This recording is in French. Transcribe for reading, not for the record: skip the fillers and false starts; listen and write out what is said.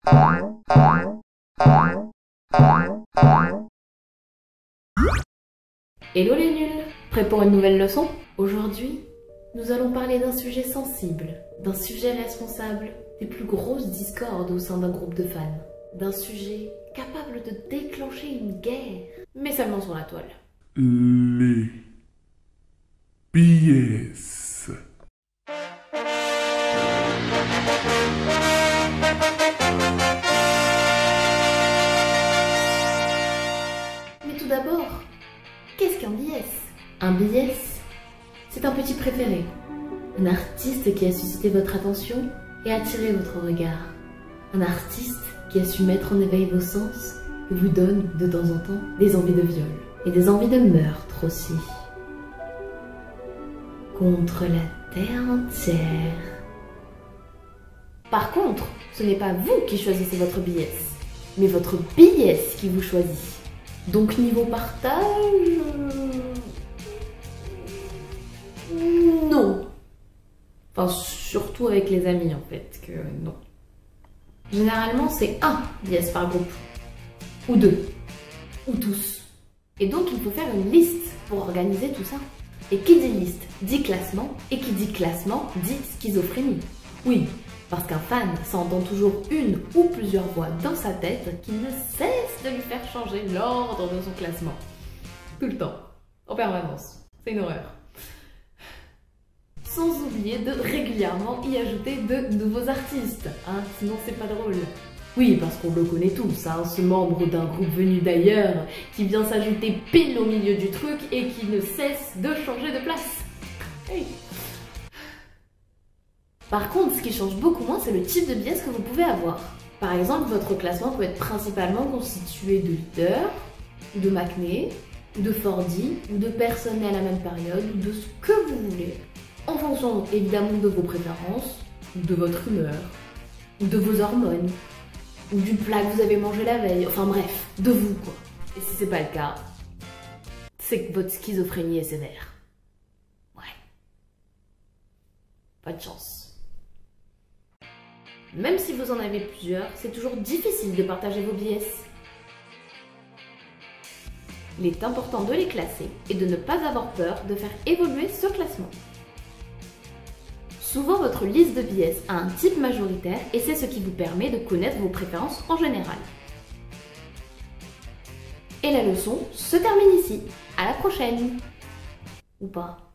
Hello les nuls! Prêts pour une nouvelle leçon? Aujourd'hui, nous allons parler d'un sujet sensible, d'un sujet responsable des plus grosses discordes au sein d'un groupe de fans, d'un sujet capable de déclencher une guerre, mais seulement sur la toile. Les BS. Mais tout d'abord, qu'est-ce qu'un BS? Un BS, c'est un petit préféré, un artiste qui a suscité votre attention et attiré votre regard, un artiste qui a su mettre en éveil vos sens et vous donne de temps en temps des envies de viol et des envies de meurtre aussi. Contre la terre entière. Par contre, ce n'est pas vous qui choisissez votre BS, mais votre BS qui vous choisit. Donc niveau partage... non. Enfin, surtout avec les amis en fait, que non. Généralement, c'est un BS par groupe. Ou deux. Ou tous. Et donc, il faut faire une liste pour organiser tout ça. Et qui dit liste dit classement, et qui dit classement dit schizophrénie. Oui, parce qu'un fan s'entend toujours une ou plusieurs voix dans sa tête qui ne cessent de lui faire changer l'ordre de son classement. Tout le temps, en permanence. C'est une horreur. Sans oublier de régulièrement y ajouter de nouveaux artistes, hein, sinon c'est pas drôle. Oui, parce qu'on le connaît tous, hein, ce membre d'un groupe venu d'ailleurs, qui vient s'ajouter pile au milieu du truc et qui ne cesse de changer de place. Hey. Par contre, ce qui change beaucoup moins, c'est le type de BS que vous pouvez avoir. Par exemple, votre classement peut être principalement constitué de leaders, ou de McNay, ou de Fordy, ou de personnes nées à la même période, ou de ce que vous voulez, en fonction évidemment de vos préférences, ou de votre humeur, ou de vos hormones, ou du plat que vous avez mangé la veille, enfin bref, de vous quoi. Et si c'est pas le cas, c'est que votre schizophrénie est sévère. Ouais. Pas de chance. Même si vous en avez plusieurs, c'est toujours difficile de partager vos BS. Il est important de les classer et de ne pas avoir peur de faire évoluer ce classement. Souvent, votre liste de BS a un type majoritaire et c'est ce qui vous permet de connaître vos préférences en général. Et la leçon se termine ici. À la prochaine! Ou pas.